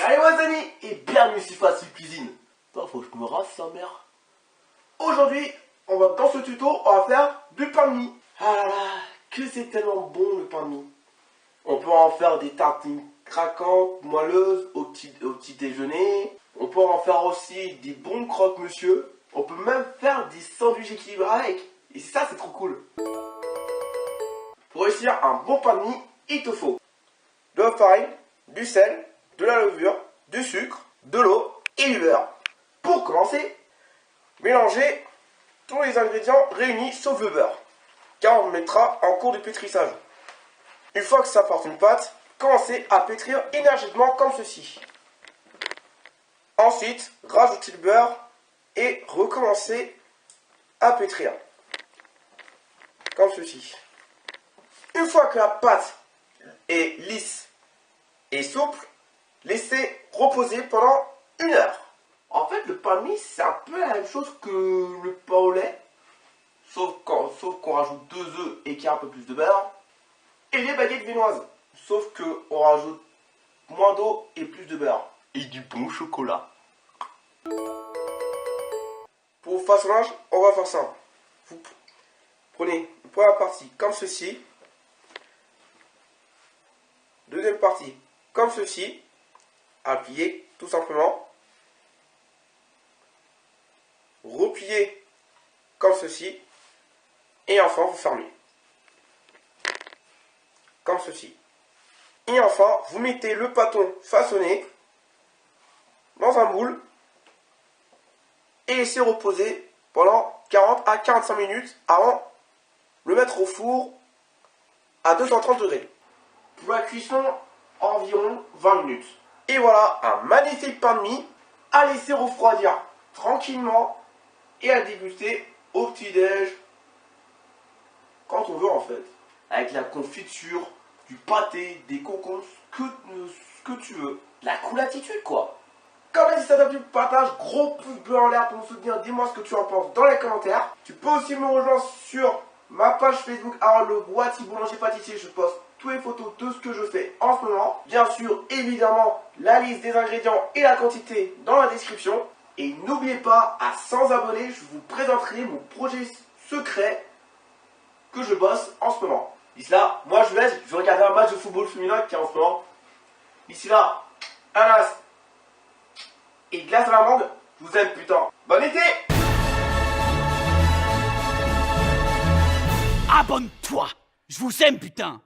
Salut les amis et bienvenue sur Facile Cuisine. Attends, faut que je me rase sa mère. Aujourd'hui, dans ce tuto, on va faire du pain de mie. Ah là là, que c'est tellement bon le pain de mie. On peut en faire des tartines craquantes, moelleuses au petit déjeuner. On peut en faire aussi des bons croque-monsieur. On peut même faire des sandwichs équilibrés avec. Et ça, c'est trop cool. Pour réussir un bon pain de mie, il te faut de la farine, du sel, de la levure, du sucre, de l'eau et du beurre. Pour commencer, mélangez tous les ingrédients réunis sauf le beurre, car on le mettra en cours de pétrissage. Une fois que ça porte une pâte, commencez à pétrir énergiquement comme ceci. Ensuite, rajoutez le beurre et recommencez à pétrir comme ceci. Une fois que la pâte est lisse et souple, laissez reposer pendant 1 heure. En fait, le pain de mie, c'est un peu la même chose que le pain au lait, sauf qu'on rajoute 2 œufs et qu'il y a un peu plus de beurre. Et les baguettes viennoises, sauf qu'on rajoute moins d'eau et plus de beurre. Et du bon chocolat. Pour le façonnage, on va faire simple. Vous prenez la première partie comme ceci. Deuxième partie comme ceci. Appuyez tout simplement. Repliez comme ceci. Et enfin, vous fermez. Comme ceci. Et enfin, vous mettez le pâton façonné dans un moule et laissez reposer pendant 40 à 45 minutes avant de le mettre au four à 230 degrés. Pour la cuisson, environ 20 minutes. Et voilà, un magnifique pain de mie à laisser refroidir tranquillement et à déguster au petit-déj quand on veut en fait. Avec la confiture, du pâté, des concombres, ce que tu veux. La cool attitude quoi. Comme dit ça t'a plu, partage, gros pouce bleu en l'air pour me soutenir, dis-moi ce que tu en penses dans les commentaires. Tu peux aussi me rejoindre sur ma page Facebook, le Boîtier Boulanger Pâtissier, je poste toutes les photos de ce que je fais en ce moment. Bien sûr, évidemment, la liste des ingrédients et la quantité dans la description. Et n'oubliez pas, à 100 abonnés, je vous présenterai mon projet secret que je bosse en ce moment. D'ici là, moi je vais regarder un match de football féminin qui est en ce moment. D'ici là, ananas et glace à l'amande, je vous aime putain. Bon été! Abonne-toi! Je vous aime, putain!